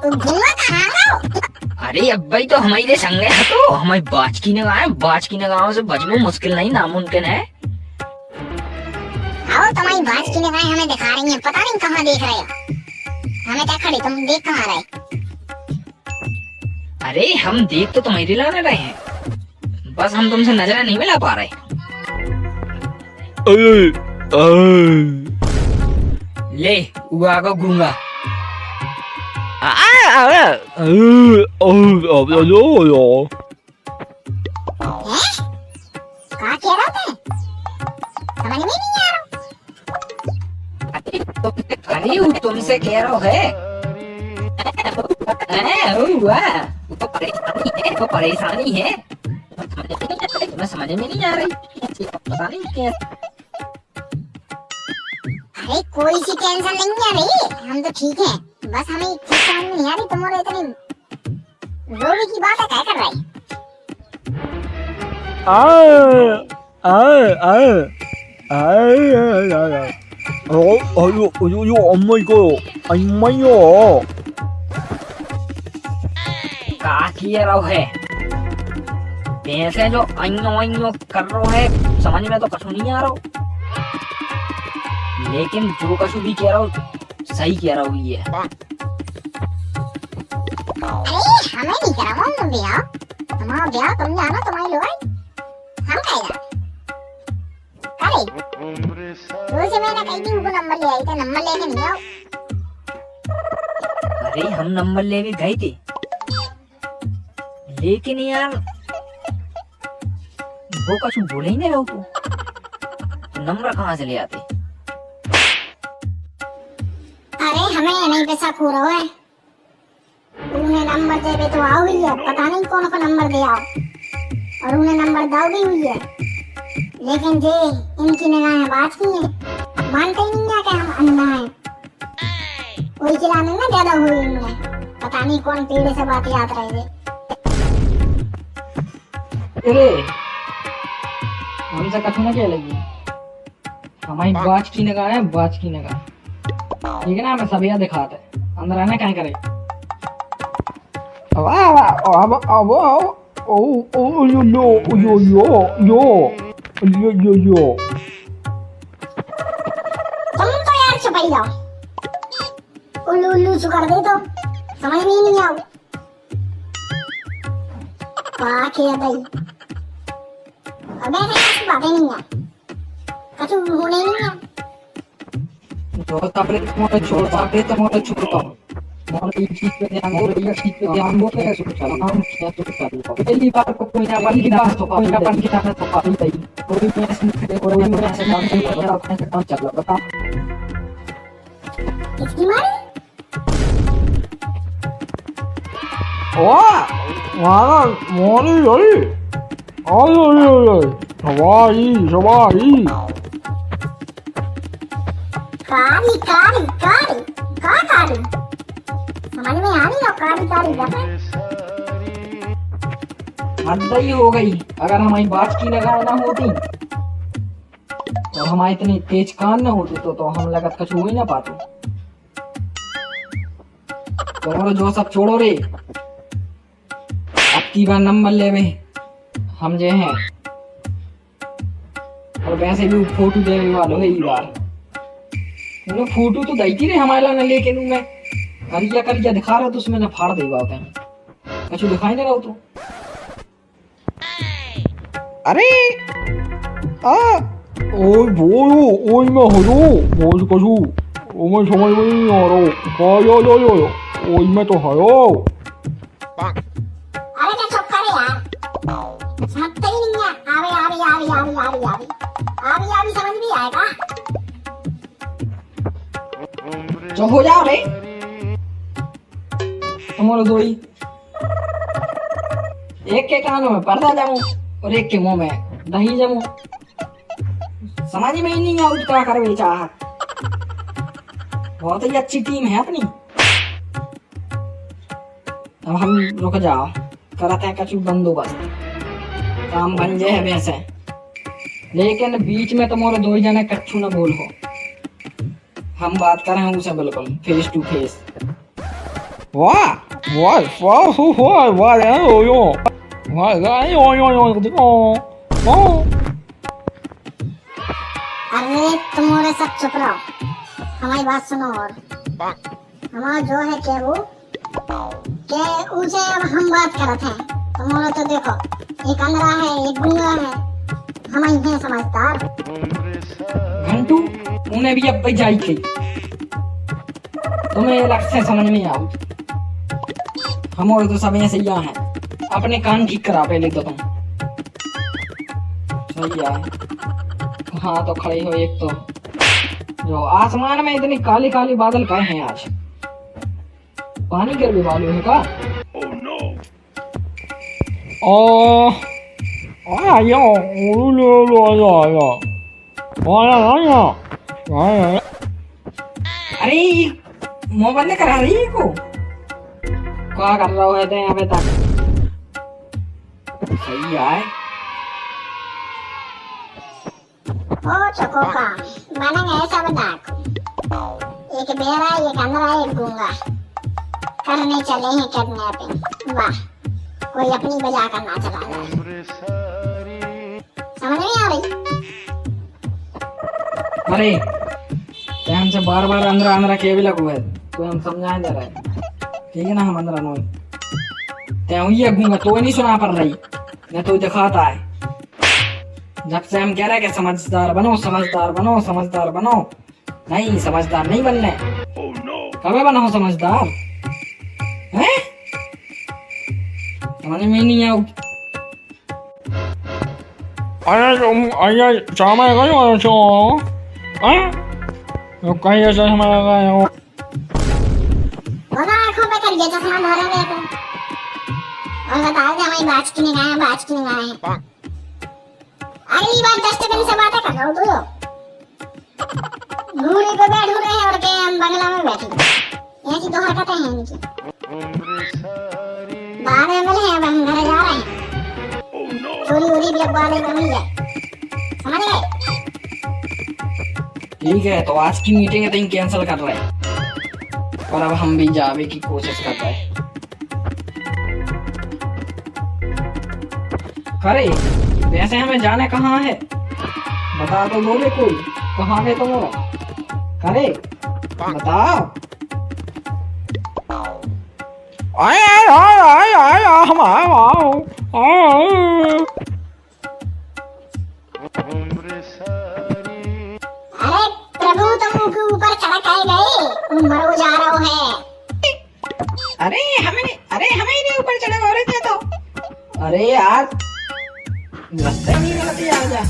तो घूमा कहाँ गो? अरे अब भाई तो हमारे संग है तो हमारी बाचकी ने गाँव बाचकी ने गाँव से बचना मुश्किल नहीं नामुमकिन है। आओ तुम्हारी बात की निगाहें हमें दिखा रही हैं, पता नहीं कहाँ देख रहे हो। हमें क्या खड़ी, तुम देख कहाँ रहे? अरे हम देख तो तुम्हारी लाने रहे हैं, बस हम तुमसे नजर नहीं मिला पा रहे। ले उगा को गूंगा कहाँ कह रहे थे? समझ में नहीं आ रहा। अरे वो तुमसे कह रहा है वो परेशानी है तुम्हें समझ में नहीं आ रही, पता नहीं क्या। अरे कोई सी टेंशन नहीं है भाई, हम तो ठीक हैं, बस हमें एक चीज समझ में नहीं आ रही, तुम और इतनी रोवी की बात है क्या कर रही? 엄마요. का किया रहो है भैंसे जो अइयो कर रहा है, समझ में तो कछु नहीं आ रहा, लेकिन जो कछु भी कह रहा हूँ सही कह रहा हूँ ये। अरे हमें नहीं करा तुम भी आओ, तुम्हारा ब्याह तुम जानो, तुम्हारी लोग हम कहेगा करे रोज मैंने कही थी उनको नंबर ले आई थे, नंबर लेके नहीं आओ। अरे हम नंबर ले भी गए थे, लेकिन यार वो कछु बोले ही नहीं रहो तो नंबर कहाँ से ले आते। अरे हमें नहीं पैसा खो रहा है, उन्हें नंबर दे तो आओ ही है, पता नहीं कौन सा नंबर दे आओ, और उन्हें नंबर दाव भी हुई है, लेकिन जे इनकी निगाहें बात की है, मानते ही नहीं है कि हम अंधा हैं। वही चिल्लाने ना ज्यादा हुई इनमें, पता नहीं कौन पेड़ से बात याद रहे थे। अरे हमसे कछु ना क्या लगी, हमारी बाच की निगाह है, बाच की निगाह, ठीक है ना, हमें सब याद दिखाते अंदर आने क्या करे। तुम तो यार चुप ही जाओ, उल्लू उल्लू चु कर दे तो समझ में ही नहीं आओ। बात है भाई, अबे ऐसी बातें नहीं है, कछु होने नहीं है। तो तबरे तुम्हारे छोड़ तबरे तुम्हारे छोड़ता हूँ मोर इस चीज पे ध्यान दो, ये चीज पे ध्यान दो, कैसे सोच रहा हूँ क्या सोच रहा हूँ। पहली बार को कोई ना बन की बात तो कोई ना बन की बात तो काफी सही, कोई भी ऐसे खड़े कोई भी ऐसे काम नहीं कर रहा, अपने से काम चल रहा, बता किसकी मारी? 와나 머리 열이 아유 सवाई कारी कारी कारी का कारी समझ में आ रही हो? कारी कारी जाते हद ही हो गई। अगर हमारी बात की लगाए ना होती और हमारे इतने तेज कान ना होते तो हम लगत कछु हो ही ना पाते। तो जो सब छोड़ो रे, अब की बार नंबर ले में हम जे हैं, और वैसे भी फोटो देने वालों है ये बार उन्हें फोटो तो दी थी रे हमारे लाने, लेकिन मैं करिया दिखा रहा तो उसमें ना फाड़ दे बात है, कछु दिखाई नहीं रहा तो। अरे ओए बोलो ओए मैं हरो बोल कसू ओ मैं समझ में नहीं आ रहा का यो ओए मैं तो हरो। अरे क्या चुप करे यार, समझते ही नहीं है। आवी समझ भी आएगा। चुप हो जाओ रे तुम्हारे दो ही, एक के कानों में पर्दा जमो और एक के मुंह में दही जमो, समझ में ही नहीं आउट क्या कर बेचा। बहुत ही अच्छी टीम है अपनी। अब हम रुक जाओ, करते हैं कछु बंदोबस्त, काम बन जाए वैसे, लेकिन बीच में तुम्हारे दो ही जने कच्छु न बोल हो, हम बात करें उसे बिल्कुल फेस टू फेस। वाह वाह वाह वाह वाह यो वाह अरे तुम और सब चुप रहो, हमारी बात सुनो। और हमारा जो है क्या वो के उसे अब हम बात करते हैं। तुम और तो देखो, एक अंधरा है एक गूंगा है, हम ही हैं समझदार। घंटू उन्हें भी अब जाई थी, तुम्हें लग से समझ नहीं आओ। हम और तो सब ऐसे यहाँ हैं, अपने कान ठीक करा पहले तो तुम। सही है, हाँ तो खड़े हो। एक तो जो आसमान में इतनी काली काली बादल काहे हैं आज? पानी गिर भी वाले है का? आया अरे मुंह बंद करा रही है को क्या कर रहा है ते अबे तक? सही है। ओ चको का बनेंगे ऐसा बता, एक बेरा एक अंधरा एक गूंगा करने चले हैं किडनैपिंग। वाह, कोई अपनी बजा कर ना चला जाए। समझ नहीं आ रही? अरे ते हमसे बार बार अंदर अंदर के भी लगू है, तो हम समझाए दे रहे हैं ठीक है ना? हम अंदर नो ते ये घूंगा तो नहीं सुना पड़ रही, मैं तो दिखाता है। जब से हम कह रहे हैं कि समझदार बनो समझदार बनो समझदार बनो, नहीं समझदार नहीं बनने। कब बनो समझदार हैं? समझ में नहीं आओ। आया चामा गयो छो कहीं ऐसा हमारा गया हो बोला आंखों पे कर ये चश्मा धरे हुए को और बताओ कि हमारी बात की निगाहें हैं। अगली बार डस्टबिन से बातें कर रहा हूँ। घूरे को बैठ रहे हैं और के हम बंगला में बैठे ऐसी तो हरकतें हैं इनकी। बाद में मिले हैं, अब हम घर जा रहे हैं। चोरी वोरी भी अब वाले कमी है, समझ गए? ठीक है, तो आज की मीटिंग है तो कैंसिल कर रहे हैं और अब हम भी जावे की कोशिश कर रहे हैं। अरे वैसे हमें जाने कहाँ है? बता तो बोले कोई, कहाँ है तुम? अरे बताओ। आया हम आए अरे प्रभु तुम के ऊपर चढ़ आए गए, मरो जा रहा है। अरे हमें नहीं ऊपर चढ़े हो रहे थे तो। अरे यार रास्ते नहीं मिलती, आजा।